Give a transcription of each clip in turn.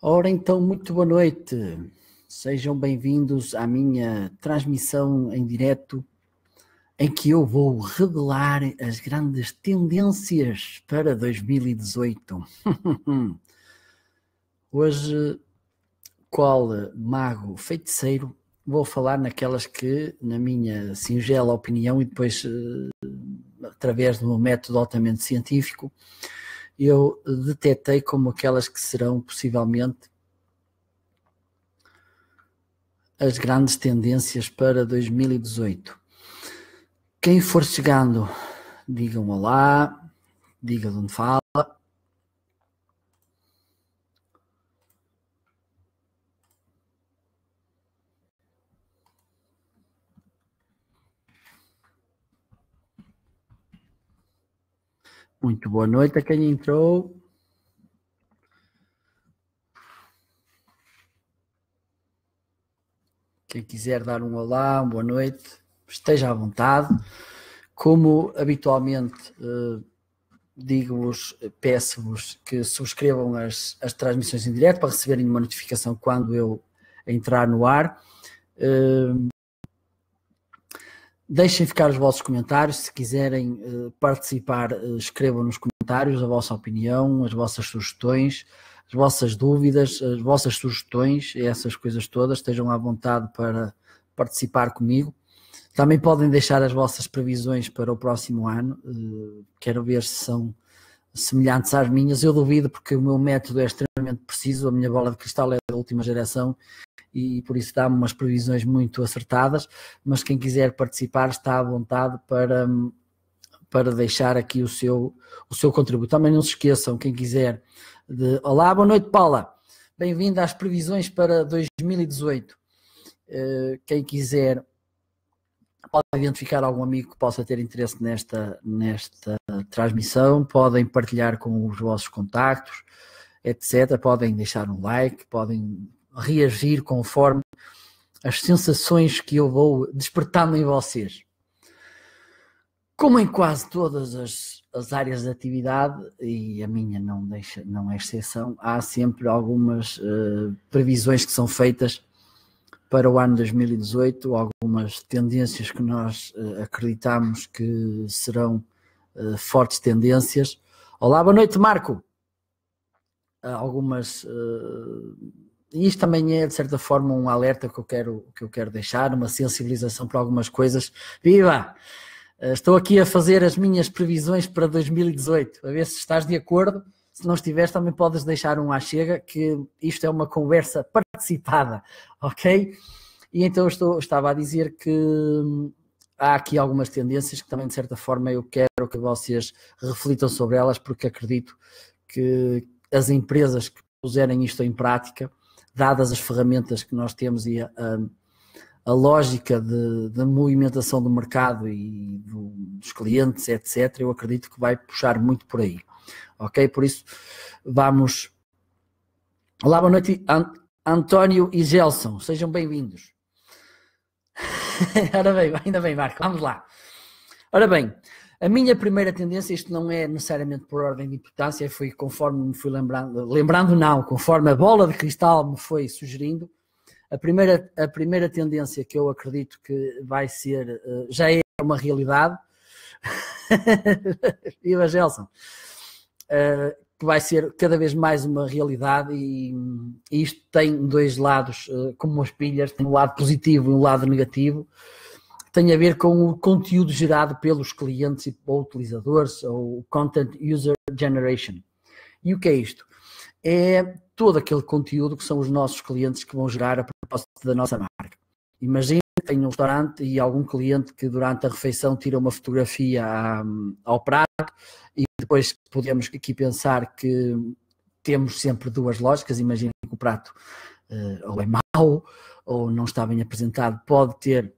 Ora então, muito boa noite. Sejam bem-vindos à minha transmissão em direto, em que eu vou revelar as grandes tendências para 2018. Hoje, qual mago feiticeiro, vou falar naquelas que, na minha singela opinião, e depois, através de um método altamente científico, eu detetei como aquelas que serão possivelmente as grandes tendências para 2018. Quem for chegando, digam olá, diga de onde fala. Muito boa noite a quem entrou. Quem quiser dar um olá, uma boa noite, esteja à vontade. Como habitualmente digo-vos, peço-vos que subscrevam as transmissões em direto para receberem uma notificação quando eu entrar no ar. Deixem ficar os vossos comentários. Se quiserem participar, escrevam nos comentários a vossa opinião, as vossas sugestões, as vossas dúvidas, as vossas sugestões, essas coisas todas. Estejam à vontade para participar comigo. Também podem deixar as vossas previsões para o próximo ano. Quero ver se são semelhantes às minhas. Eu duvido, porque o meu método é extremamente preciso. A minha bola de cristal é da última geração e por isso dá-me umas previsões muito acertadas, mas quem quiser participar está à vontade para deixar aqui o seu contributo. Também não se esqueçam, quem quiser, de... Olá, boa noite, Paula. Bem-vinda às previsões para 2018. Quem quiser pode identificar algum amigo que possa ter interesse nesta transmissão, podem partilhar com os vossos contactos, etc. Podem deixar um like, podem reagir conforme as sensações que eu vou despertando em vocês. Como em quase todas as áreas de atividade, e a minha não é exceção, há sempre algumas previsões que são feitas para o ano 2018, algumas tendências que nós acreditamos que serão fortes tendências. Olá, boa noite, Marco. Algumas... E isto também é, de certa forma, um alerta que eu quero deixar, uma sensibilização para algumas coisas. Viva! Estou aqui a fazer as minhas previsões para 2018, a ver se estás de acordo. Se não estiveres, também podes deixar um à chega, que isto é uma conversa participada, ok? E então estava a dizer que há aqui algumas tendências que também, de certa forma, eu quero que vocês reflitam sobre elas, porque acredito que as empresas que puserem isto em prática, dadas as ferramentas que nós temos e a lógica de movimentação do mercado e dos clientes, etc., eu acredito que vai puxar muito por aí. Ok? Por isso, vamos... Olá, boa noite, António e Gelson. Sejam bem-vindos. Ora bem, ainda bem, Marco. Vamos lá. Ora bem, a minha primeira tendência, isto não é necessariamente por ordem de importância, foi conforme me fui lembrando não, conforme a bola de cristal me foi sugerindo. A primeira tendência que eu acredito que vai ser, já é uma realidade, viva Gelson, que vai ser cada vez mais uma realidade e isto tem dois lados, como as pilhas, tem um lado positivo e um lado negativo. Tem a ver com o conteúdo gerado pelos clientes ou utilizadores, ou Content User Generation. E o que é isto? É todo aquele conteúdo que são os nossos clientes que vão gerar a propósito da nossa marca. Imagina que tem um restaurante e algum cliente que durante a refeição tira uma fotografia ao prato e depois podemos aqui pensar que temos sempre duas lógicas. Imagina que o prato ou é mau ou não está bem apresentado, pode ter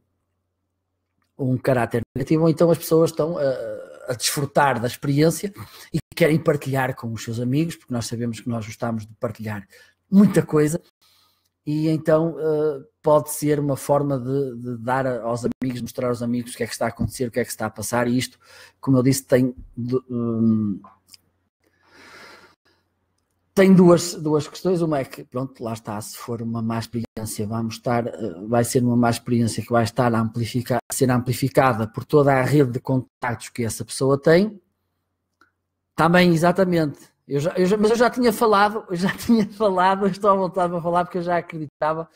um caráter negativo, ou então as pessoas estão a desfrutar da experiência e querem partilhar com os seus amigos, porque nós sabemos que nós gostamos de partilhar muita coisa, e então pode ser uma forma de dar aos amigos, mostrar aos amigos o que é que está a acontecer, o que é que está a passar, e isto, como eu disse, tem tem duas questões. Uma é que, pronto, lá está, se for uma má experiência, vai ser uma má experiência que vai estar a ser amplificada por toda a rede de contactos que essa pessoa tem. Também, exatamente. Mas eu já tinha falado, eu estou à vontade para falar porque eu já acreditava.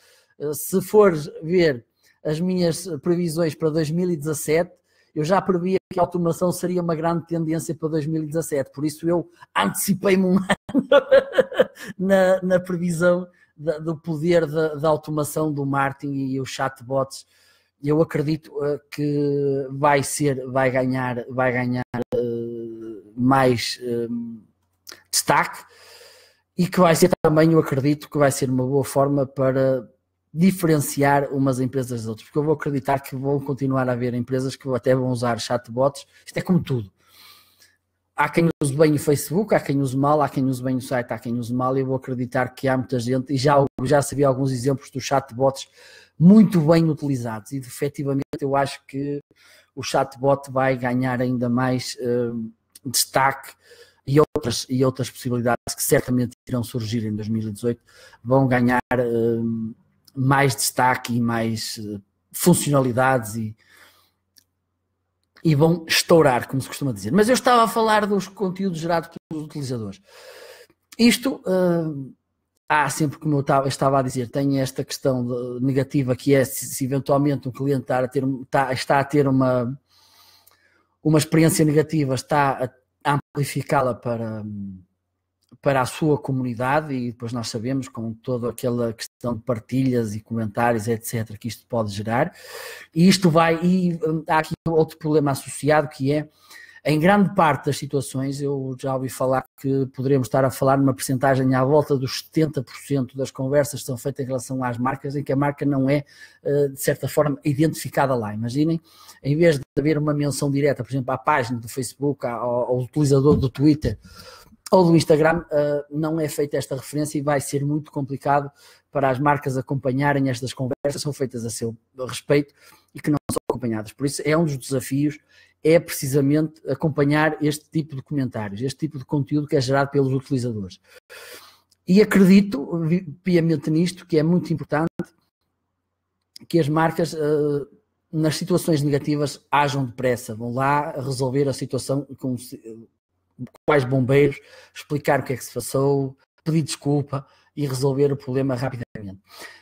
Se fores ver as minhas previsões para 2017, eu já previa que a automação seria uma grande tendência para 2017, por isso eu antecipei-me um ano na previsão do poder da automação do marketing e os chatbots. Eu acredito que vai ganhar mais destaque e que vai ser também, eu acredito que vai ser uma boa forma para diferenciar umas empresas das outras, porque eu vou acreditar que vão continuar a haver empresas que até vão usar chatbots. Isto é como tudo. Há quem use bem o Facebook, há quem use mal, há quem use bem o site, há quem use mal, e eu vou acreditar que há muita gente, e já sabia alguns exemplos dos chatbots muito bem utilizados, e efetivamente eu acho que o chatbot vai ganhar ainda mais destaque, e outras possibilidades que certamente irão surgir em 2018 vão ganhar mais destaque e mais funcionalidades e vão estourar, como se costuma dizer. Mas eu estava a falar dos conteúdos gerados pelos utilizadores. Isto, sempre, como eu estava a dizer, tem esta questão negativa, que é se eventualmente um cliente está a ter uma experiência negativa, está a amplificá-la para a sua comunidade, e depois nós sabemos, com toda aquela questão de partilhas e comentários, etc., que isto pode gerar. E há aqui outro problema associado, que é, em grande parte das situações, eu já ouvi falar que poderemos estar a falar numa percentagem à volta dos 70% das conversas que são feitas em relação às marcas, em que a marca não é, de certa forma, identificada lá. Imaginem, em vez de haver uma menção direta, por exemplo, à página do Facebook, ao utilizador do Twitter ou do Instagram, não é feita esta referência, e vai ser muito complicado para as marcas acompanharem estas conversas, são feitas a seu respeito e que não são acompanhadas. Por isso, é um dos desafios, é precisamente acompanhar este tipo de comentários, este tipo de conteúdo que é gerado pelos utilizadores. E acredito piamente nisto, que é muito importante que as marcas, nas situações negativas, ajam depressa, vão lá resolver a situação com quais bombeiros, explicar o que é que se passou, pedir desculpa e resolver o problema rapidamente.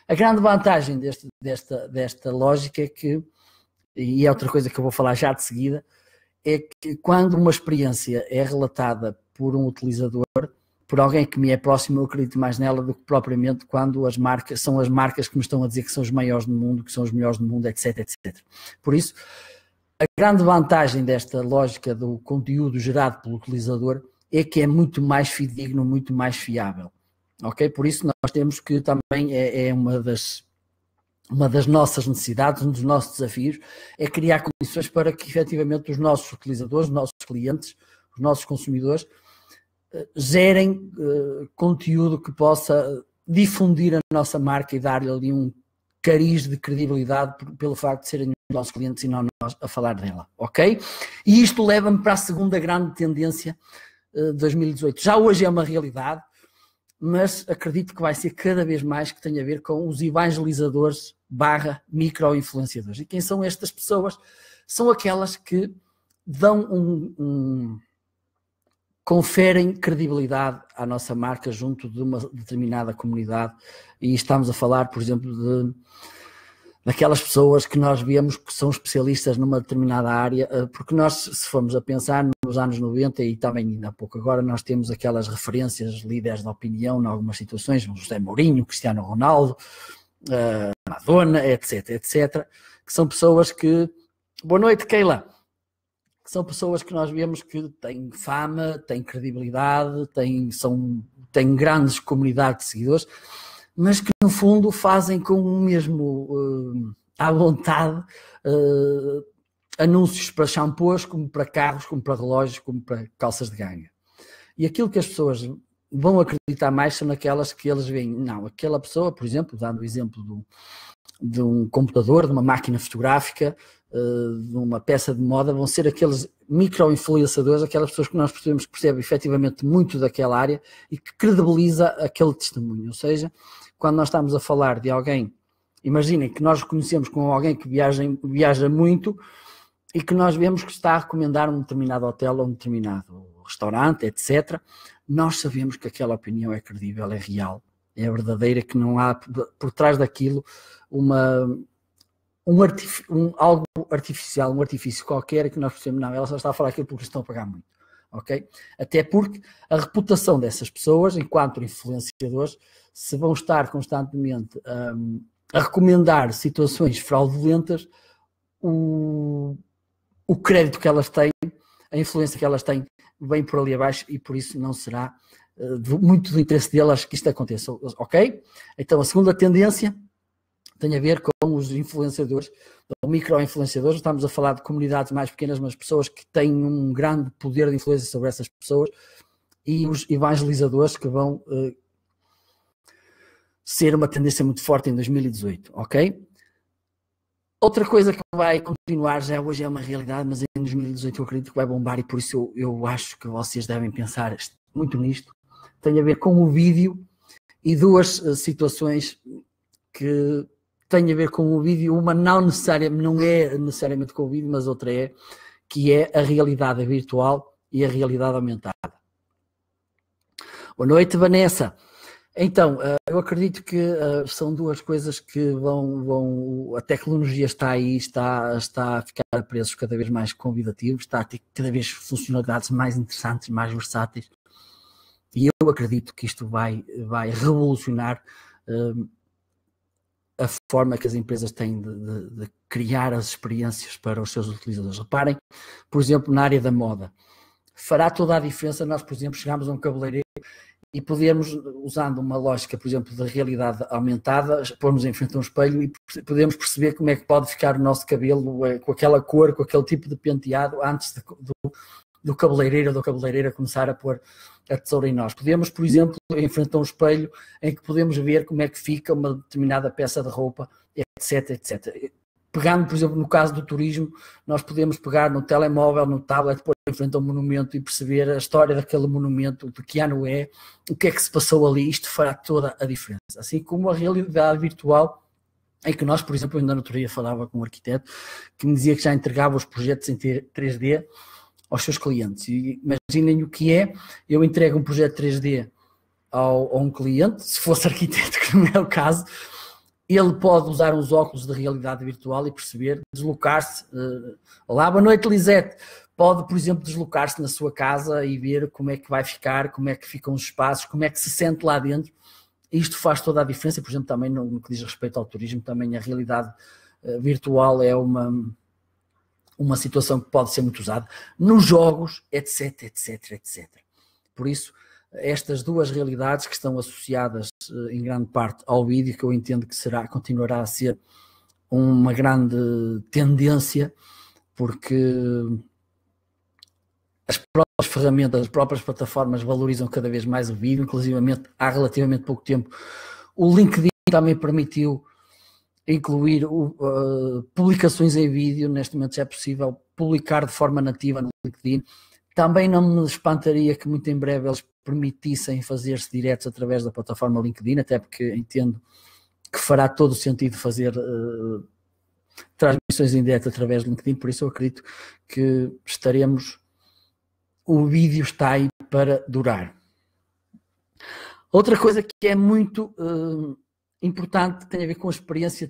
A grande vantagem desta lógica é que, e é outra coisa que eu vou falar já de seguida, é que quando uma experiência é relatada por um utilizador, por alguém que me é próximo, eu acredito mais nela do que propriamente quando são as marcas que me estão a dizer que são os maiores do mundo, que são os melhores do mundo, etc, etc. Por isso, a grande vantagem desta lógica do conteúdo gerado pelo utilizador é que é muito mais fidedigno, muito mais fiável. Ok? Por isso nós temos que também, é uma das nossas necessidades, um dos nossos desafios, é criar condições para que efetivamente os nossos utilizadores, os nossos clientes, os nossos consumidores gerem conteúdo que possa difundir a nossa marca e dar-lhe ali um cariz de credibilidade pelo facto de serem os nossos clientes e não nós a falar dela, ok? E isto leva-me para a segunda grande tendência de 2018. Já hoje é uma realidade, mas acredito que vai ser cada vez mais, que tem a ver com os evangelizadores / micro-influenciadores. E quem são estas pessoas? São aquelas que conferem credibilidade à nossa marca junto de uma determinada comunidade, e estamos a falar, por exemplo, daquelas pessoas que nós vemos que são especialistas numa determinada área, porque nós, se formos a pensar nos anos 90 e também ainda há pouco agora, nós temos aquelas referências, líderes de opinião em algumas situações, José Mourinho, Cristiano Ronaldo, Madonna, etc, etc, que são pessoas que... Boa noite, Keila! Que são pessoas que nós vemos que têm fama, têm credibilidade, têm grandes comunidades de seguidores, mas que no fundo fazem com o mesmo à vontade anúncios para shampoos, como para carros, como para relógios, como para calças de ganga. E aquilo que as pessoas vão acreditar mais são naquelas que eles veem. Não, aquela pessoa, por exemplo, dando o exemplo de um computador, de uma máquina fotográfica, de uma peça de moda, vão ser aqueles micro-influenciadores, aquelas pessoas que nós percebemos que percebem efetivamente muito daquela área e que credibiliza aquele testemunho. Ou seja, quando nós estamos a falar de alguém, imaginem que nós reconhecemos como alguém que viaja muito e que nós vemos que está a recomendar um determinado hotel ou um determinado restaurante, etc., nós sabemos que aquela opinião é credível, é real, é verdadeira, que não há por trás daquilo algo artificial, um artifício qualquer que nós percebemos, não, ela só está a falar aquilo porque estão a pagar muito, ok? Até porque a reputação dessas pessoas, enquanto influenciadores, se vão estar constantemente a recomendar situações fraudulentas, o crédito que elas têm, a influência que elas têm, vem por ali abaixo e por isso não será muito do interesse delas que isto aconteça, ok? Então a segunda tendência tem a ver com os influenciadores, ou micro-influenciadores. Estamos a falar de comunidades mais pequenas, mas pessoas que têm um grande poder de influência sobre essas pessoas, e os evangelizadores, que vão ser uma tendência muito forte em 2018, ok? Outra coisa que vai continuar, já hoje é uma realidade, mas em 2018 eu acredito que vai bombar, e por isso eu acho que vocês devem pensar muito nisto. Tem a ver com o vídeo e duas situações que têm a ver com o vídeo. Uma não é necessariamente com o vídeo, mas outra é, que é a realidade virtual e a realidade aumentada. Boa noite, Vanessa. Então, eu acredito que são duas coisas que a tecnologia está aí, está a ficar a preços cada vez mais convidativos, está a ter cada vez funcionalidades mais interessantes, mais versáteis, e eu acredito que isto vai revolucionar a forma que as empresas têm de criar as experiências para os seus utilizadores. Reparem, por exemplo, na área da moda, fará toda a diferença nós, por exemplo, chegarmos a um cabeleireiro e podemos, usando uma lógica, por exemplo, da realidade aumentada, pôrmos em frente a um espelho e podemos perceber como é que pode ficar o nosso cabelo com aquela cor, com aquele tipo de penteado, antes do cabeleireiro ou da cabeleireira começar a pôr a tesoura em nós. Podemos, por exemplo, em frente a um espelho em que podemos ver como é que fica uma determinada peça de roupa, etc, etc. Pegando, por exemplo, no caso do turismo, nós podemos pegar no telemóvel, no tablet, pôr em frente a um monumento e perceber a história daquele monumento, de que ano é, o que é que se passou ali. Isto fará toda a diferença. Assim como a realidade virtual, em que nós, por exemplo, ainda no outro dia falava com um arquiteto que me dizia que já entregava os projetos em 3D aos seus clientes. E imaginem o que é, eu entrego um projeto 3D a um cliente, se fosse arquiteto, que não é o caso, ele pode usar uns óculos de realidade virtual e perceber, deslocar-se. Olá, boa noite, Lisete. Pode, por exemplo, deslocar-se na sua casa e ver como é que vai ficar, como é que ficam os espaços, como é que se sente lá dentro. Isto faz toda a diferença, por exemplo, também no que diz respeito ao turismo, também a realidade virtual é uma situação que pode ser muito usada nos jogos, etc, etc, etc. Por isso, estas duas realidades que estão associadas em grande parte ao vídeo, que eu entendo que continuará a ser uma grande tendência, porque as próprias ferramentas, as próprias plataformas valorizam cada vez mais o vídeo. Inclusivamente, há relativamente pouco tempo, o LinkedIn também permitiu incluir publicações em vídeo. Neste momento já é possível publicar de forma nativa no LinkedIn. Também não me espantaria que muito em breve eles permitissem fazer-se diretos através da plataforma LinkedIn, até porque entendo que fará todo o sentido fazer transmissões em direto através do LinkedIn. Por isso eu acredito que o vídeo está aí para durar. Outra coisa que é muito importante tem a ver com a experiência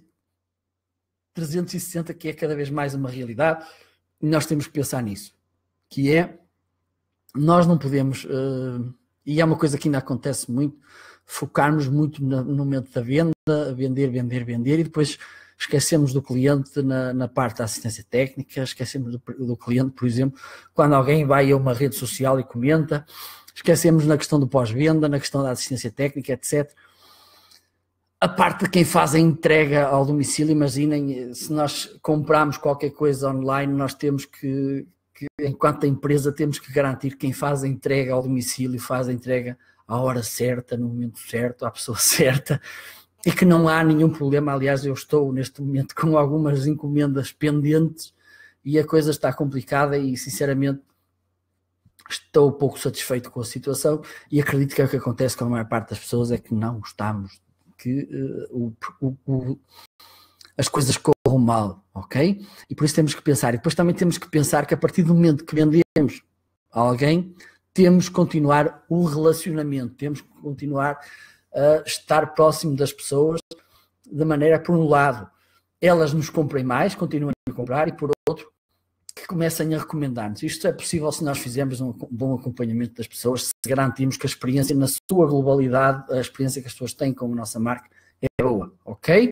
360, que é cada vez mais uma realidade, e nós temos que pensar nisso, que é, nós não podemos, e é uma coisa que ainda acontece muito, focarmos muito no momento da venda, vender, e depois esquecemos do cliente na parte da assistência técnica, esquecemos do cliente, por exemplo, quando alguém vai a uma rede social e comenta, esquecemos na questão do pós-venda, na questão da assistência técnica, etc. A parte de quem faz a entrega ao domicílio, imaginem, se nós compramos qualquer coisa online, nós temos que enquanto empresa, temos que garantir que quem faz a entrega ao domicílio, faz a entrega à hora certa, no momento certo, à pessoa certa, e que não há nenhum problema. Aliás, eu estou neste momento com algumas encomendas pendentes e a coisa está complicada e, sinceramente, estou pouco satisfeito com a situação e acredito que é o que acontece com a maior parte das pessoas, é que não estamos, que as coisas corram mal, ok? E por isso temos que pensar. E depois também temos que pensar que a partir do momento que vendemos a alguém, temos que continuar o relacionamento, temos que continuar a estar próximo das pessoas, de maneira, por um lado, elas nos comprem mais, continuem a comprar, e por outro, que comecem a recomendar-nos. Isto é possível se nós fizermos um bom acompanhamento das pessoas, se garantirmos que a experiência, na sua globalidade, a experiência que as pessoas têm com a nossa marca é boa, ok?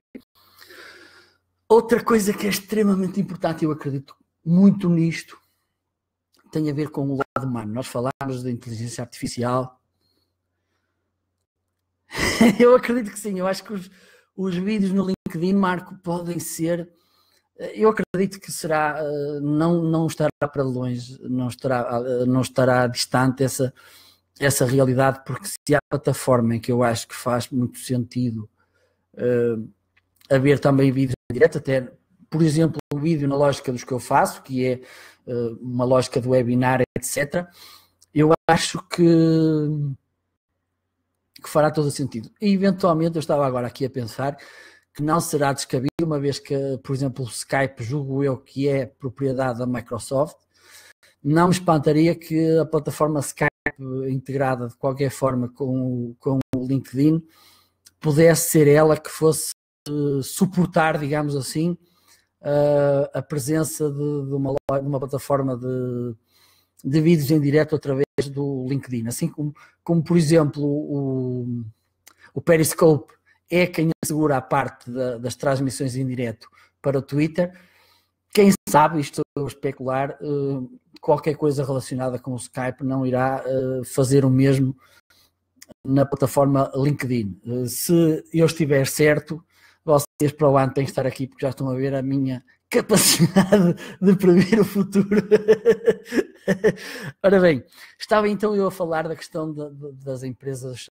Outra coisa que é extremamente importante, eu acredito muito nisto, tem a ver com o lado humano. Nós falámos de inteligência artificial. Eu acredito que sim, eu acho que os vídeos no LinkedIn, Marco, podem ser... Eu acredito que será, não estará para longe, não estará distante essa realidade, porque se há plataforma em que eu acho que faz muito sentido haver também vídeos em direto, até, por exemplo, um vídeo na lógica dos que eu faço, que é uma lógica de webinar, etc., eu acho que fará todo o sentido. E, eventualmente, eu estava agora aqui a pensar que não será descabido, uma vez que, por exemplo, o Skype, julgo eu que é propriedade da Microsoft, não me espantaria que a plataforma Skype, integrada de qualquer forma com o LinkedIn, pudesse ser ela que fosse suportar, digamos assim, a presença de uma plataforma de vídeos em direto através do LinkedIn, assim como por exemplo, o Periscope é quem assegura a parte das transmissões em direto para o Twitter. Quem sabe, isto estou a especular, qualquer coisa relacionada com o Skype não irá fazer o mesmo na plataforma LinkedIn. Se eu estiver certo, vocês para o ano têm que estar aqui, porque já estão a ver a minha capacidade de prever o futuro. Ora bem, estava então eu a falar da questão das empresas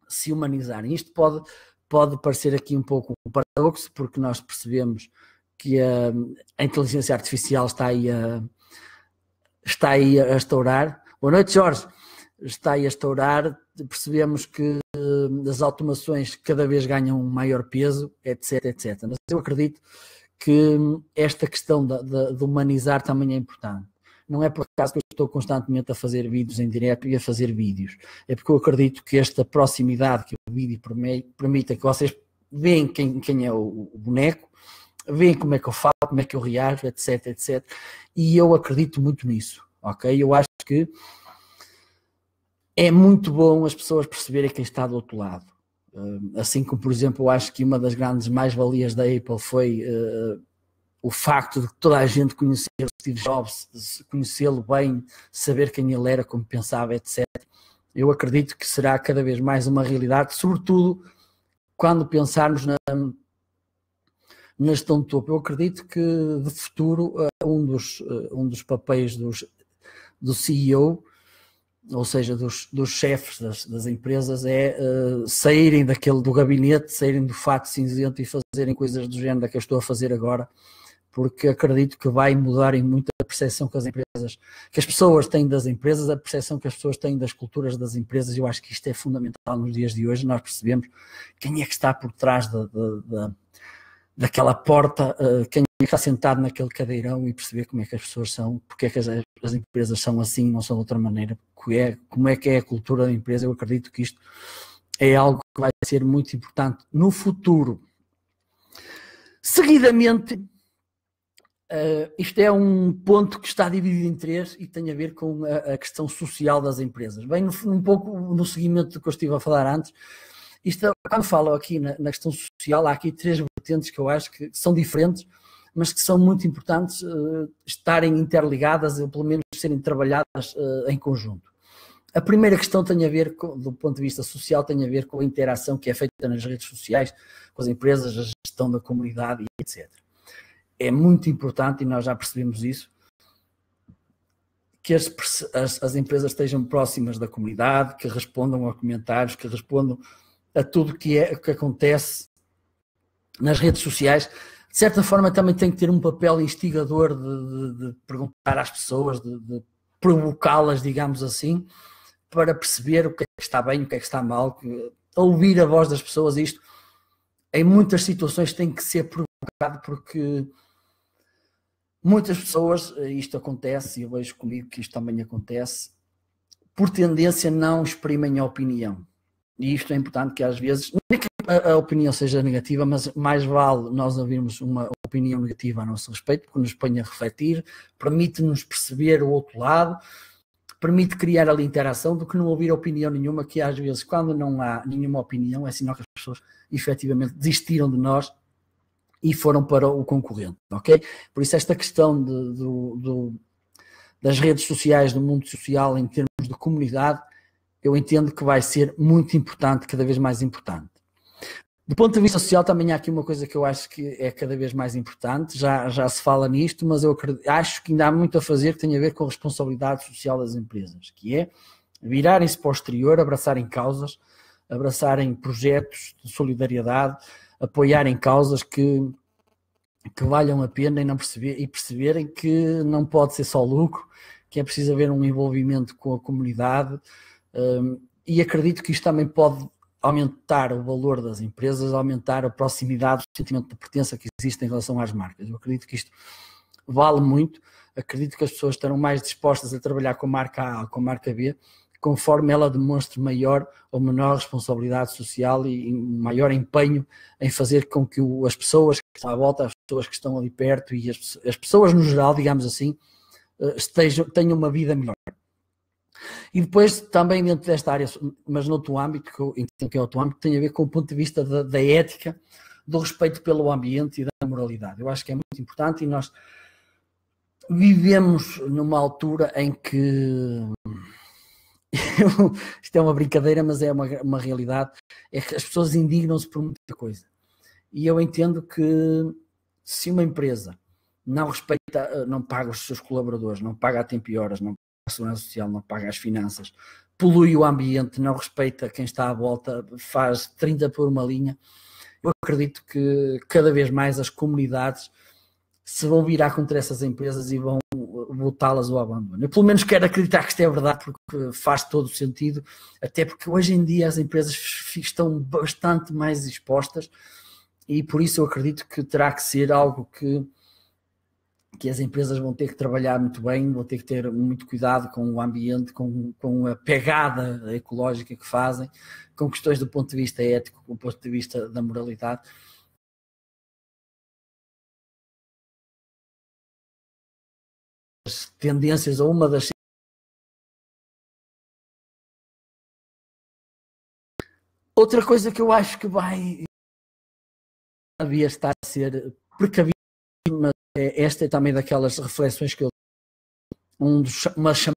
se humanizarem. Isto pode parecer aqui um pouco um paradoxo, porque nós percebemos que a inteligência artificial está aí a estourar. Boa noite, Jorge. Está aí a estourar, percebemos que as automações cada vez ganham um maior peso, etc, etc. Mas eu acredito que esta questão de humanizar também é importante. Não é por acaso que eu estou constantemente a fazer vídeos em direto e a fazer vídeos. É porque eu acredito que esta proximidade que o vídeo permite que vocês veem quem é o boneco, veem como é que eu falo, como é que eu reajo, etc, etc. E eu acredito muito nisso, ok? Eu acho que é muito bom as pessoas perceberem quem está do outro lado. Assim como, por exemplo, eu acho que uma das grandes mais-valias da Apple foi o facto de toda a gente conhecer o Steve Jobs, conhecê-lo bem, saber quem ele era, como pensava, etc. Eu acredito que será cada vez mais uma realidade, sobretudo quando pensarmos na gestão de topo. Eu acredito que, de futuro, um dos papéis do CEO, ou seja, dos chefes das empresas, é saírem do gabinete, saírem do fato cinzento e fazerem coisas do género que eu estou a fazer agora, porque acredito que vai mudar em muito a percepção que as pessoas têm das empresas, a percepção que as pessoas têm das culturas das empresas. Eu acho que isto é fundamental nos dias de hoje. Nós percebemos quem é que está por trás daquela porta, quem é que está sentado naquele cadeirão, e perceber como é que as pessoas são, porque é que as empresas são assim, não são de outra maneira, como é que é a cultura da empresa. Eu acredito que isto é algo que vai ser muito importante no futuro. Seguidamente, isto é um ponto que está dividido em três e tem a ver com a questão social das empresas. Bem, um pouco no seguimento do que eu estive a falar antes, quando falo aqui na questão social, há aqui três vertentes que eu acho que são diferentes, mas que são muito importantes estarem interligadas, ou pelo menos serem trabalhadas em conjunto. A primeira questão tem a ver, do ponto de vista social, tem a ver com a interação que é feita nas redes sociais, com as empresas, a gestão da comunidade, etc. É muito importante, e nós já percebemos isso, que as empresas estejam próximas da comunidade, que respondam a comentários, que respondam a tudo que acontece nas redes sociais. De certa forma também tem que ter um papel instigador de perguntar às pessoas, de provocá-las, digamos assim, para perceber o que é que está bem, o que é que está mal, ouvir a voz das pessoas. Isto em muitas situações tem que ser provocado, porque muitas pessoas, isto acontece, e eu vejo comigo que isto também acontece, por tendência não exprimem a opinião. E isto é importante, que às vezes, não é que a opinião seja negativa, mas mais vale nós ouvirmos uma opinião negativa a nosso respeito, porque nos põe a refletir, permite-nos perceber o outro lado, permite criar ali interação, do que não ouvir opinião nenhuma, que às vezes, quando não há nenhuma opinião, é sinal que as pessoas efetivamente desistiram de nós e foram para o concorrente, ok? Por isso esta questão das redes sociais, do mundo social, em termos de comunidade, eu entendo que vai ser muito importante, cada vez mais importante. Do ponto de vista social, também há aqui uma coisa que eu acho que é cada vez mais importante, já se fala nisto, mas eu acho que ainda há muito a fazer, que tem a ver com a responsabilidade social das empresas, que é virarem-se para o exterior, abraçarem causas, abraçarem projetos de solidariedade, apoiarem causas que valham a pena e perceberem que não pode ser só lucro, que é preciso haver um envolvimento com a comunidade, e acredito que isto também pode aumentar o valor das empresas, aumentar a proximidade, o sentimento de pertença que existe em relação às marcas. Eu acredito que isto vale muito, acredito que as pessoas estarão mais dispostas a trabalhar com a marca A ou com a marca B, conforme ela demonstre maior ou menor responsabilidade social e maior empenho em fazer com que as pessoas que estão à volta, as pessoas que estão ali perto e as pessoas no geral, digamos assim, tenham uma vida melhor. E depois também dentro desta área, mas noutro âmbito, que eu entendo que é outro âmbito, tem a ver com o ponto de vista da ética, do respeito pelo ambiente e da moralidade. Eu acho que é muito importante, e nós vivemos numa altura em que isto é uma brincadeira, mas é uma realidade, é que as pessoas indignam-se por muita coisa. E eu entendo que se uma empresa não respeita, não paga os seus colaboradores, não paga a tempo e horas, não paga a segurança social, não paga as finanças, polui o ambiente, não respeita quem está à volta, faz 30 por uma linha, eu acredito que cada vez mais as comunidades se vão virar contra essas empresas e vão botá-las ao abandono. Eu pelo menos quero acreditar que isto é verdade, porque faz todo o sentido, até porque hoje em dia as empresas estão bastante mais expostas, e por isso eu acredito que terá que ser algo que as empresas vão ter que trabalhar muito bem, vão ter que ter muito cuidado com o ambiente, com a pegada ecológica que fazem, com questões do ponto de vista ético, do ponto de vista da moralidade. As tendências, ou uma das... Outra coisa que eu acho que havia estar a ser precavido, mas esta é também daquelas reflexões que eu... uma chamada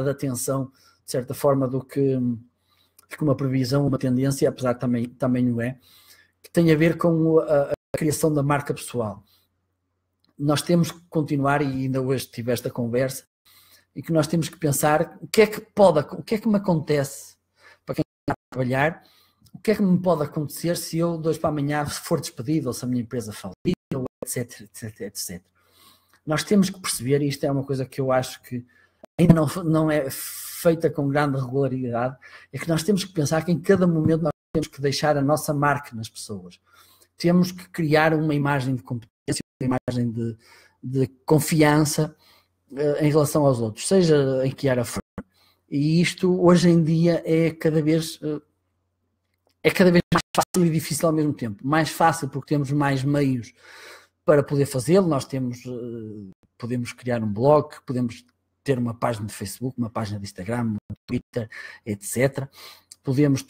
de atenção, de certa forma, do que uma previsão, uma tendência, apesar de também não é, que tem a ver com a criação da marca pessoal. Nós temos que continuar, e ainda hoje tive esta conversa, e que nós temos que pensar o que é que me acontece para quem está a trabalhar, o que é que me pode acontecer se eu de hoje para amanhã for despedido, ou se a minha empresa falir, etc, etc, etc. Nós temos que perceber, e isto é uma coisa que eu acho que ainda não é feita com grande regularidade, é que nós temos que pensar que em cada momento nós temos que deixar a nossa marca nas pessoas. Temos que criar uma imagem de competência, uma imagem de confiança em relação aos outros, seja em que área for. E isto hoje em dia é cada vez mais fácil e difícil ao mesmo tempo. Mais fácil porque temos mais meios para poder fazê-lo. Nós podemos criar um blog, podemos ter uma página de Facebook, uma página de Instagram, Twitter, etc. Podemos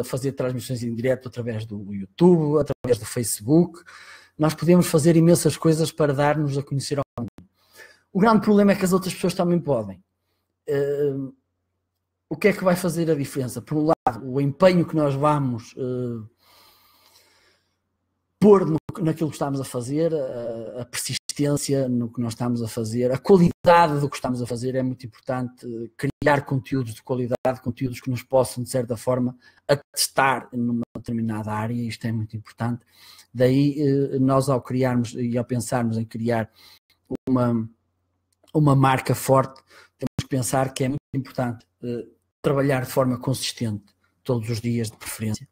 fazer transmissões em direto através do YouTube, através do Facebook. Nós podemos fazer imensas coisas para dar-nos a conhecer ao mundo. O grande problema é que as outras pessoas também podem. O que é que vai fazer a diferença? Por um lado, o empenho que nós vamos pôr naquilo que estamos a fazer, a persistência consistência no que nós estamos a fazer, a qualidade do que estamos a fazer é muito importante, criar conteúdos de qualidade, conteúdos que nos possam, de certa forma, atestar numa determinada área, isto é muito importante. Daí, nós ao criarmos e ao pensarmos em criar uma marca forte, temos que pensar que é muito importante trabalhar de forma consistente, todos os dias de preferência,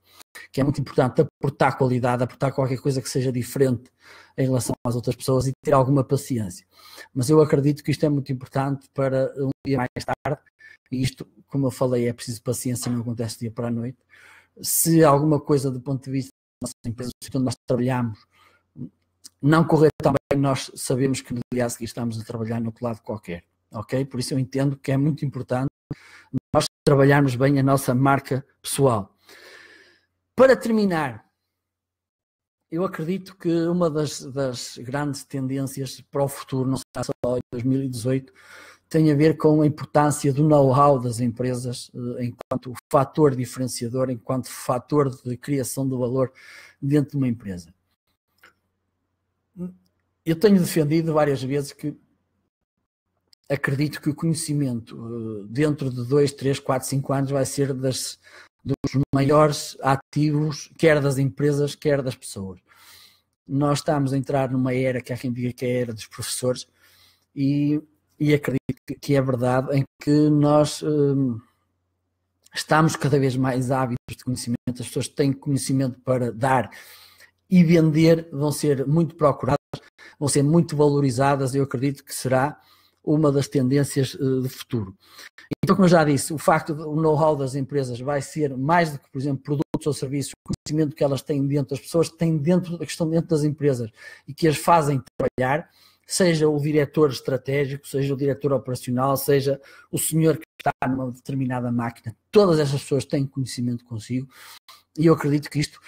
que é muito importante aportar qualidade, aportar qualquer coisa que seja diferente em relação às outras pessoas e ter alguma paciência. Mas eu acredito que isto é muito importante para um dia mais tarde, e isto, como eu falei, é preciso paciência, não acontece dia para a noite. Se alguma coisa do ponto de vista da nossa empresa, onde nós trabalhamos, não correr tão bem, nós sabemos que no dia a seguir estamos a trabalhar no outro lado qualquer, ok? Por isso eu entendo que é muito importante nós trabalharmos bem a nossa marca pessoal. Para terminar, eu acredito que uma das grandes tendências para o futuro, não será só em 2018, tem a ver com a importância do know-how das empresas enquanto fator diferenciador, enquanto fator de criação de valor dentro de uma empresa. Eu tenho defendido várias vezes que acredito que o conhecimento dentro de 2, 3, 4, 5 anos vai ser dos maiores ativos, quer das empresas, quer das pessoas. Nós estamos a entrar numa era que há quem diga que é a era dos professores e acredito que é verdade, em que nós estamos cada vez mais ávidos de conhecimento, as pessoas têm conhecimento para dar e vender, vão ser muito procuradas, vão ser muito valorizadas, eu acredito que será uma das tendências de futuro. Então, como eu já disse, o facto do know-how das empresas vai ser mais do que, por exemplo, produtos ou serviços, o conhecimento que elas têm dentro, as pessoas que têm dentro, que estão dentro das empresas e que as fazem trabalhar, seja o diretor estratégico, seja o diretor operacional, seja o senhor que está numa determinada máquina, todas essas pessoas têm conhecimento consigo e eu acredito que isto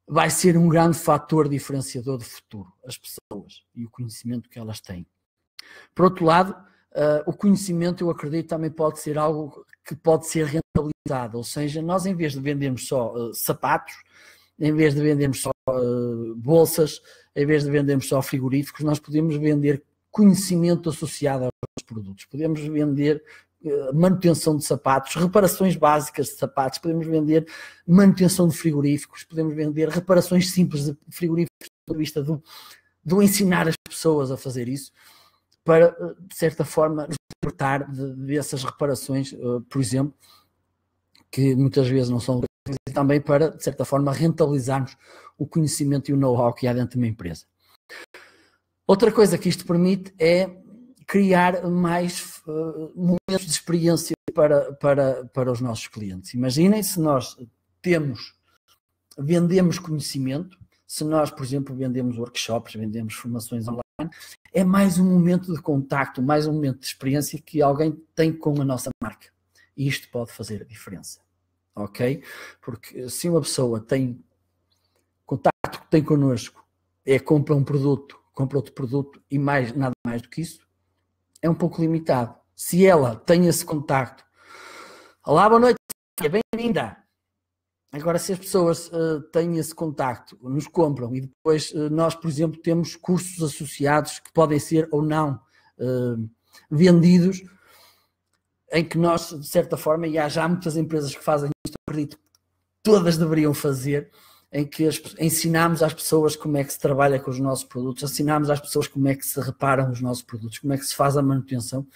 vai ser um grande fator diferenciador do futuro, as pessoas e o conhecimento que elas têm. Por outro lado, o conhecimento, eu acredito, também pode ser algo que pode ser rentabilizado, ou seja, nós em vez de vendermos só sapatos, em vez de vendermos só bolsas, em vez de vendermos só frigoríficos, nós podemos vender conhecimento associado aos produtos, podemos vender manutenção de sapatos, reparações básicas de sapatos, podemos vender manutenção de frigoríficos, podemos vender reparações simples de frigoríficos do ponto de vista do ensinar as pessoas a fazer isso, para, de certa forma, nos libertar dessas reparações, por exemplo, que muitas vezes não são e também para, de certa forma, rentabilizarmos o conhecimento e o know-how que há dentro de uma empresa. Outra coisa que isto permite é criar mais momentos de experiência para os nossos clientes. Imaginem se nós vendemos conhecimento, se nós, por exemplo, vendemos workshops, vendemos formações online, é mais um momento de contacto, mais um momento de experiência que alguém tem com a nossa marca. E isto pode fazer a diferença. Ok? Porque se uma pessoa tem contacto que tem connosco, compra um produto, compra outro produto e nada mais do que isso, é um pouco limitado. Se ela tem esse contacto, olá, boa noite, bem-vinda. Agora, se as pessoas têm esse contacto, nos compram e depois nós, por exemplo, temos cursos associados que podem ser ou não vendidos, em que nós, de certa forma, e há já muitas empresas que fazem isto, eu acredito que todas deveriam fazer, em que ensinamos às pessoas como é que se trabalha com os nossos produtos, ensinamos às pessoas como é que se reparam os nossos produtos, como é que se faz a manutenção,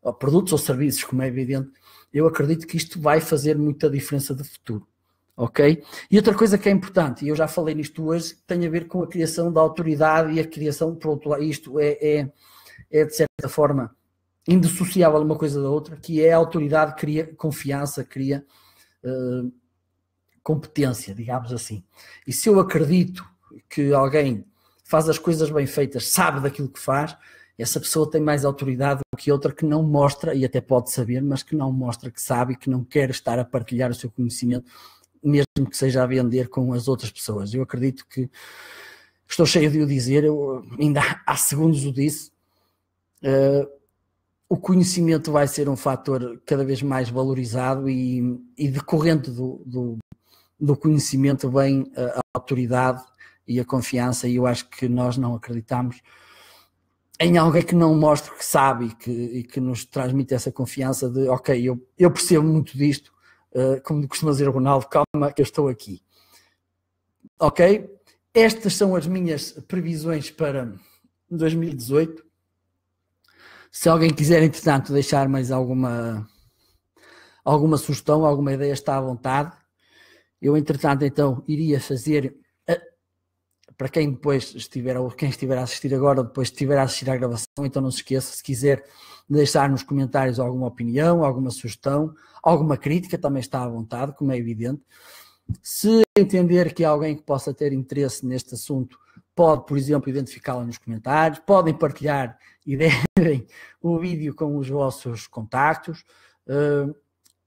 ou produtos ou serviços, como é evidente. Eu acredito que isto vai fazer muita diferença de futuro. Ok? E outra coisa que é importante, e eu já falei nisto hoje, tem a ver com a criação da autoridade e a criação, por outro lado, isto é de certa forma indissociável uma coisa da outra, que é a autoridade cria confiança, cria competência, digamos assim. E se eu acredito que alguém faz as coisas bem feitas, sabe daquilo que faz, essa pessoa tem mais autoridade do que outra que não mostra, e até pode saber, mas que não mostra que sabe e que não quer estar a partilhar o seu conhecimento, mesmo que seja a vender com as outras pessoas. Eu acredito que, estou cheio de o dizer, eu ainda há segundos o disse, o conhecimento vai ser um fator cada vez mais valorizado e decorrente do conhecimento vem a autoridade e a confiança, e eu acho que nós não acreditamos em alguém que não mostre que sabe e que nos transmite essa confiança de, ok, eu percebo muito disto, como costuma dizer o Ronaldo, calma que eu estou aqui. Ok? Estas são as minhas previsões para 2018. Se alguém quiser, entretanto, deixar mais alguma sugestão, alguma ideia, está à vontade. Eu, entretanto, então, iria fazer, para quem depois estiver, ou quem estiver a assistir agora, depois estiver a assistir à gravação, então não se esqueça, se quiser deixar nos comentários alguma opinião, alguma sugestão, alguma crítica, também está à vontade, como é evidente. Se entender que há alguém que possa ter interesse neste assunto, pode, por exemplo, identificá-la nos comentários, podem partilhar e derem o vídeo com os vossos contactos,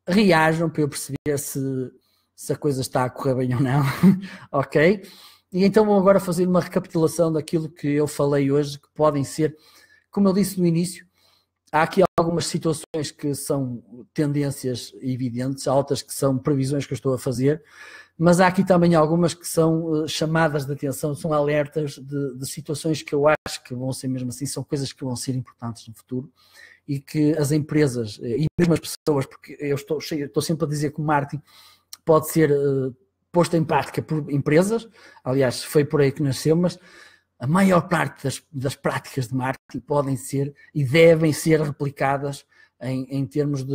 reajam para eu perceber se a coisa está a correr bem ou não, ok? E então vou agora fazer uma recapitulação daquilo que eu falei hoje, que podem ser, como eu disse no início, há aqui algumas situações que são tendências evidentes, há outras que são previsões que eu estou a fazer, mas há aqui também algumas que são chamadas de atenção, são alertas de situações que eu acho que vão ser mesmo assim, são coisas que vão ser importantes no futuro e que as empresas e mesmo as pessoas, porque eu estou sempre a dizer que o marketing pode ser posto em prática por empresas, aliás foi por aí que nasceu, mas a maior parte das práticas de marketing podem ser e devem ser replicadas em termos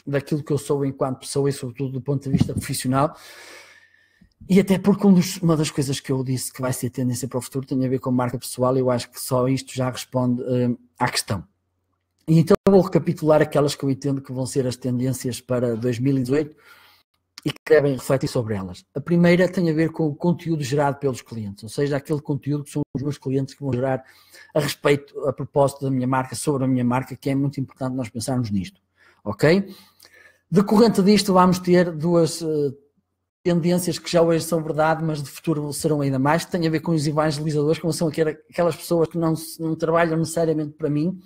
daquilo que eu sou enquanto pessoa e sobretudo do ponto de vista profissional. E até porque uma das coisas que eu disse que vai ser tendência para o futuro tem a ver com marca pessoal, e eu acho que só isto já responde à questão. E então eu vou recapitular aquelas que eu entendo que vão ser as tendências para 2018 e que devem refletir sobre elas. A primeira tem a ver com o conteúdo gerado pelos clientes, ou seja, aquele conteúdo que são os meus clientes que vão gerar a propósito da minha marca, sobre a minha marca, que é muito importante nós pensarmos nisto, ok? Decorrente disto vamos ter duas tendências que já hoje são verdade, mas de futuro serão ainda mais, que têm a ver com os evangelizadores, como são aquelas pessoas que não trabalham necessariamente para mim,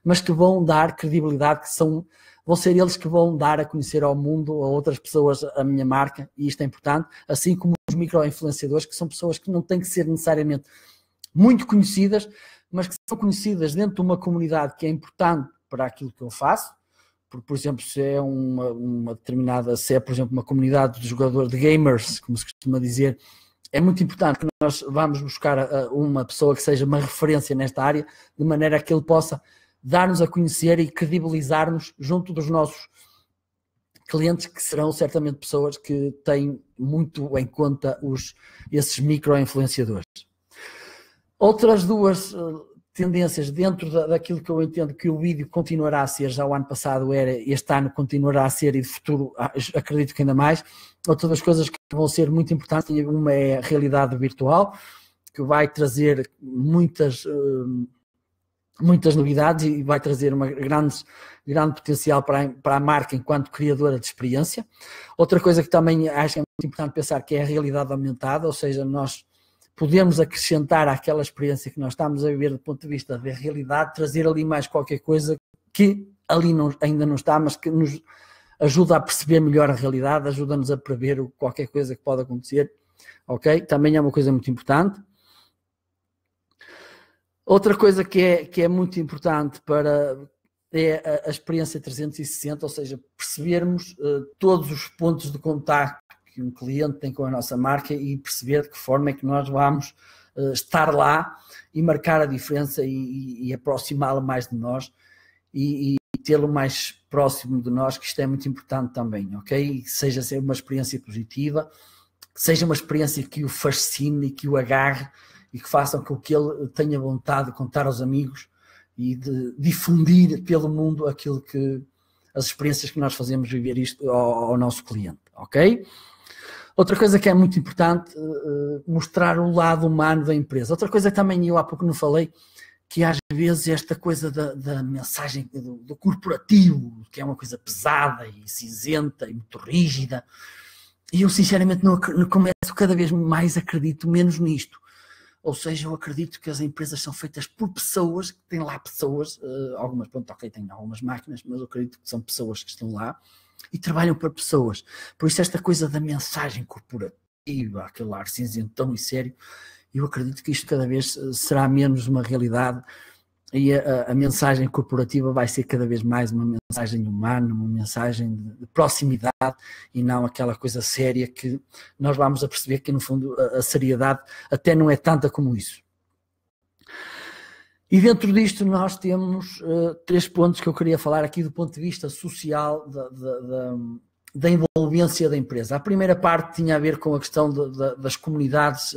mas que vão dar credibilidade, vão ser eles que vão dar a conhecer ao mundo, a outras pessoas, a minha marca, e isto é importante, assim como os micro-influenciadores, que são pessoas que não têm que ser necessariamente muito conhecidas, mas que são conhecidas dentro de uma comunidade que é importante para aquilo que eu faço, porque, por exemplo, se é uma determinada, se é, por exemplo, uma comunidade de jogadores, de gamers, como se costuma dizer, é muito importante que nós vamos buscar uma pessoa que seja uma referência nesta área, de maneira que ele possa dar-nos a conhecer e credibilizar-nos junto dos nossos clientes, que serão certamente pessoas que têm muito em conta esses micro-influenciadores. Outras duas tendências dentro daquilo que eu entendo que o vídeo continuará a ser, já o ano passado era, este ano continuará a ser e de futuro acredito que ainda mais. Outras das coisas que vão ser muito importantes, uma é a realidade virtual, que vai trazer muitas novidades e vai trazer uma grande potencial para a marca enquanto criadora de experiência. Outra coisa que também acho que é muito importante pensar, que é a realidade aumentada, ou seja, nós podemos acrescentar àquela experiência que nós estamos a viver do ponto de vista da realidade, trazer ali mais qualquer coisa que ali ainda não está, mas que nos ajuda a perceber melhor a realidade, ajuda-nos a prever qualquer coisa que pode acontecer, ok? Também é uma coisa muito importante. Outra coisa que é muito importante é a experiência 360, ou seja, percebermos todos os pontos de contacto que um cliente tem com a nossa marca e perceber de que forma é que nós vamos estar lá e marcar a diferença e aproximá-lo mais de nós e tê-lo mais próximo de nós, que isto é muito importante também, ok? E que seja uma experiência positiva, que seja uma experiência que o fascine e que o agarre e que façam com que ele tenha vontade de contar aos amigos e de difundir pelo mundo as experiências que nós fazemos viver isto ao nosso cliente, ok? Outra coisa que é muito importante, mostrar o lado humano da empresa. Outra coisa que também eu há pouco não falei, que às vezes esta coisa da mensagem do corporativo, que é uma coisa pesada e cinzenta e muito rígida, e eu sinceramente não começo cada vez mais acredito menos nisto. Ou seja, eu acredito que as empresas são feitas por pessoas, que têm lá pessoas, algumas, pronto, ok, têm algumas máquinas, mas eu acredito que são pessoas que estão lá e trabalham para pessoas. Por isso esta coisa da mensagem corporativa, aquele ar cinzentão e sério, eu acredito que isto cada vez será menos uma realidade e a mensagem corporativa vai ser cada vez mais uma mensagem humana, uma mensagem de proximidade e não aquela coisa séria que nós vamos a perceber que no fundo a seriedade até não é tanta como isso. E dentro disto nós temos 3 pontos que eu queria falar aqui do ponto de vista social da envolvência da empresa. A primeira parte tinha a ver com a questão das comunidades,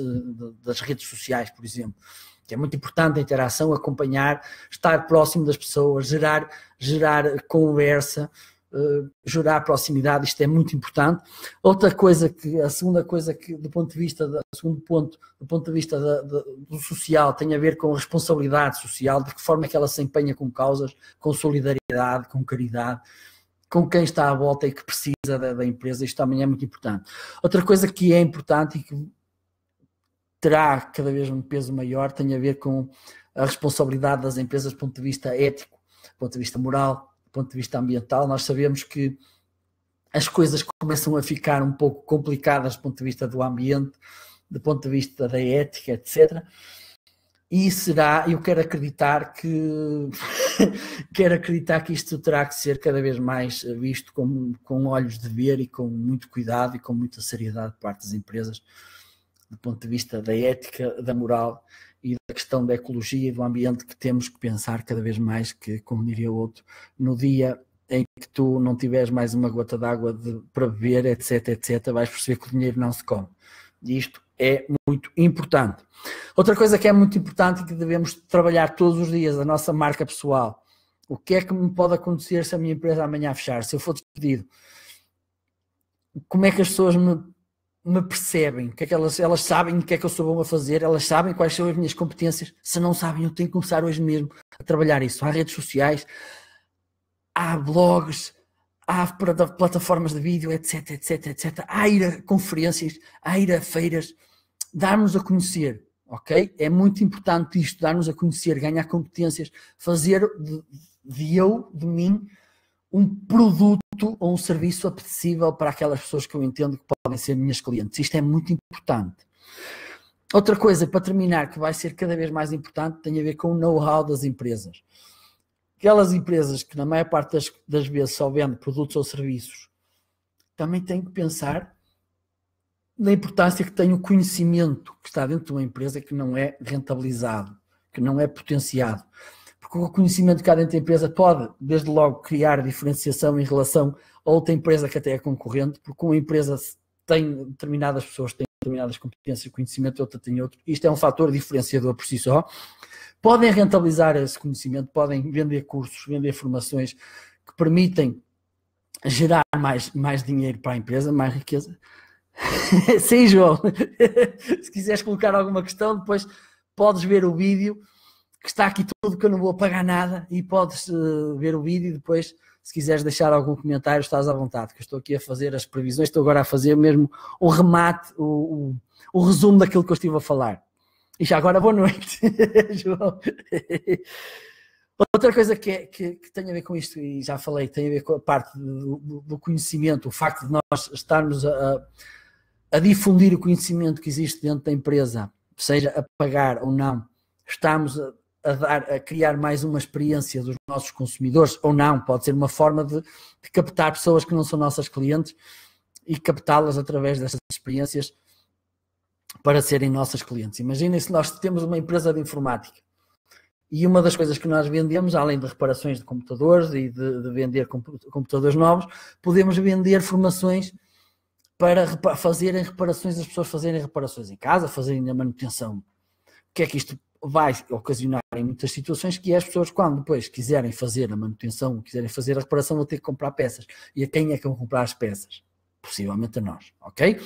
das redes sociais, por exemplo, que é muito importante a interação, acompanhar, estar próximo das pessoas, gerar conversa, gerar proximidade, isto é muito importante. Outra coisa a segunda coisa que do ponto de vista, segundo ponto, do ponto de vista do social, tem a ver com a responsabilidade social, de que forma é que ela se empenha com causas, com solidariedade, com caridade, com quem está à volta e que precisa da empresa, isto também é muito importante. Outra coisa que é importante e que terá cada vez um peso maior tem a ver com a responsabilidade das empresas do ponto de vista ético, do ponto de vista moral, do ponto de vista ambiental. Nós sabemos que as coisas começam a ficar um pouco complicadas do ponto de vista do ambiente, do ponto de vista da ética, etc. E eu quero acreditar que isto terá que ser cada vez mais visto com olhos de ver e com muito cuidado e com muita seriedade por parte das empresas, do ponto de vista da ética, da moral e da questão da ecologia e do ambiente, que temos que pensar cada vez mais que, como diria o outro, no dia em que tu não tiveres mais uma gota d'água para beber, etc, etc, vais perceber que o dinheiro não se come. E isto é muito importante. Outra coisa que é muito importante e que devemos trabalhar todos os dias, a nossa marca pessoal. O que é que me pode acontecer se a minha empresa amanhã fechar, se eu for despedido? Como é que as pessoas me percebem? O que é que elas sabem o que é que eu sou bom a fazer? Elas sabem quais são as minhas competências? Se não sabem, eu tenho que começar hoje mesmo a trabalhar isso. Há redes sociais, há blogs, há plataformas de vídeo, etc, etc, etc. Há ir a conferências, há ir a feiras, dar-nos a conhecer, ok? É muito importante isto, dar-nos a conhecer, ganhar competências, fazer de mim, um produto ou um serviço apetecível para aquelas pessoas que eu entendo que podem ser minhas clientes. Isto é muito importante. Outra coisa, para terminar, que vai ser cada vez mais importante, tem a ver com o know-how das empresas. Aquelas empresas que na maior parte das vezes só vendem produtos ou serviços, também têm que pensar na importância que tem o conhecimento que está dentro de uma empresa, que não é rentabilizado, que não é potenciado. Porque o conhecimento que há dentro da empresa pode, desde logo, criar diferenciação em relação a outra empresa que até é concorrente, porque uma empresa tem determinadas pessoas, têm determinadas competências e conhecimento, outra tem outro. Isto é um fator diferenciador por si só. Podem rentabilizar esse conhecimento, podem vender cursos, vender formações que permitem gerar mais dinheiro para a empresa, mais riqueza. Sim, João. Se quiseres colocar alguma questão, depois podes ver o vídeo, que está aqui tudo, que eu não vou pagar nada, e podes ver o vídeo e depois, se quiseres deixar algum comentário, estás à vontade, que eu estou aqui a fazer as previsões, estou agora a fazer mesmo o remate, o resumo daquilo que eu estive a falar. E já agora, boa noite, João. Outra coisa que tem a ver com isto, e já falei, tem a ver com a parte do conhecimento, o facto de nós estarmos a difundir o conhecimento que existe dentro da empresa, seja a pagar ou não, estamos a criar mais uma experiência dos nossos consumidores, ou não, pode ser uma forma de captar pessoas que não são nossas clientes e captá-las através destas experiências para serem nossas clientes. Imaginem se nós temos uma empresa de informática e uma das coisas que nós vendemos, além de reparações de computadores e de vender computadores novos, podemos vender formações para fazerem reparações, as pessoas fazerem reparações em casa, fazerem a manutenção. O que é que isto vai ocasionar em muitas situações? Que as pessoas, quando depois quiserem fazer a manutenção, quiserem fazer a reparação, vão ter que comprar peças. E a quem é que vão comprar as peças? Possivelmente a nós, ok?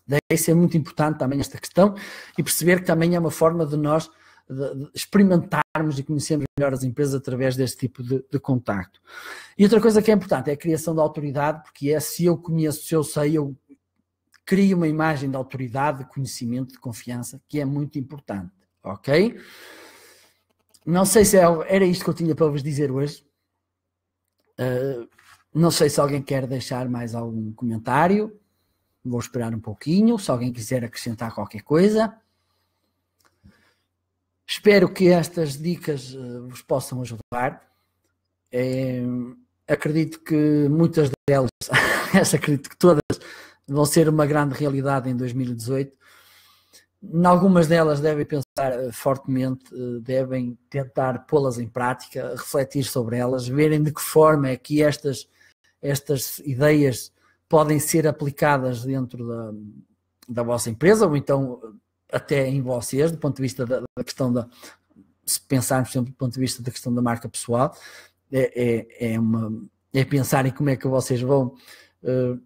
Daí ser muito importante também esta questão e perceber que também é uma forma de nós de experimentarmos e conhecermos melhor as empresas através deste tipo de contacto. E outra coisa que é importante é a criação da autoridade, porque se eu conheço, se eu sei, eu crio uma imagem de autoridade, de conhecimento, de confiança, que é muito importante, ok? Não sei se era isto que eu tinha para vos dizer hoje. Não sei se alguém quer deixar mais algum comentário. Vou esperar um pouquinho, se alguém quiser acrescentar qualquer coisa. Espero que estas dicas vos possam ajudar. Acredito que muitas delas, acredito que todas vão ser uma grande realidade em 2018. Em algumas delas devem pensar fortemente, devem tentar pô-las em prática, refletir sobre elas, verem de que forma é que estas ideias podem ser aplicadas dentro da vossa empresa, ou então até em vocês, do ponto de vista da questão se pensarmos sempre do ponto de vista da questão da marca pessoal, é pensar em como é que vocês vão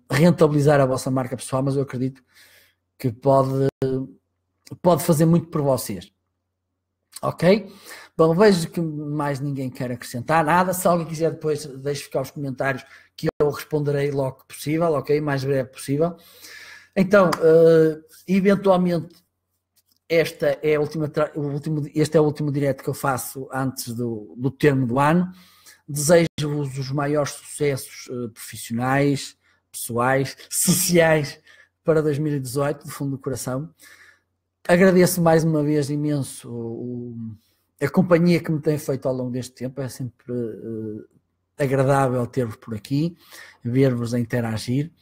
rentabilizar a vossa marca pessoal, mas eu acredito que pode fazer muito por vocês. Ok? Bom, vejo que mais ninguém quer acrescentar nada. Se alguém quiser depois, deixe ficar os comentários que eu responderei logo que possível, ok? Mais breve possível. Então, eventualmente, este é o último direto que eu faço antes do termo do ano. Desejo-vos os maiores sucessos profissionais, pessoais, sociais para 2018, do fundo do coração. Agradeço mais uma vez imenso a companhia que me tem feito ao longo deste tempo. É sempre agradável ter-vos por aqui, ver-vos a interagir.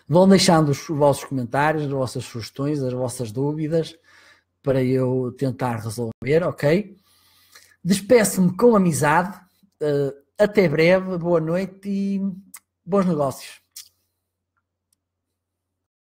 Vão deixando os vossos comentários, as vossas sugestões, as vossas dúvidas, para eu tentar resolver, ok? Despeço-me com amizade. Até breve, boa noite e bons negócios.